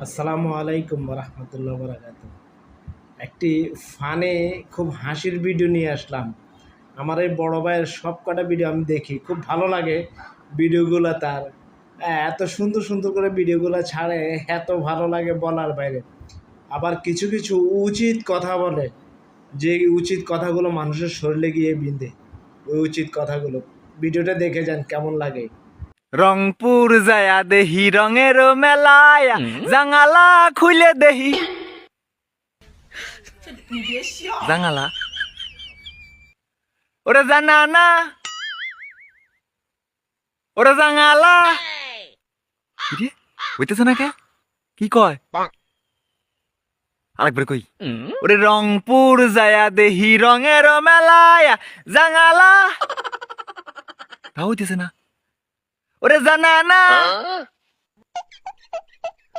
আসসালামু আলাইকুম রহমতুল্লাহ বরাকাত। একটি ফানে খুব হাসির ভিডিও নিয়ে আসলাম। আমার এই বড় ভাইয়ের সব কটা ভিডিও আমি দেখি, খুব ভালো লাগে ভিডিওগুলো তার। এত সুন্দর সুন্দর করে ভিডিওগুলো ছাড়ে, এত ভালো লাগে বলার বাইরে। আবার কিছু কিছু উচিত কথা বলে, যে উচিত কথাগুলো মানুষের শরীরে গিয়ে বিঁধে, ওই উচিত কথাগুলো। ভিডিওটা দেখে যান, কেমন লাগে। রংপুর যায়া দেহি রঙের মেলায়া জাঙালা খুলে দেহি জাঙালা ওরে জানা না ওরে জাঙালা কিরে হইতেছে না কে কি কয় আরেকবার কই ওরে রংপুর যায়া দেহি রঙের মেলায়া জাঙালা তা হইতেছে না ওরে জানা না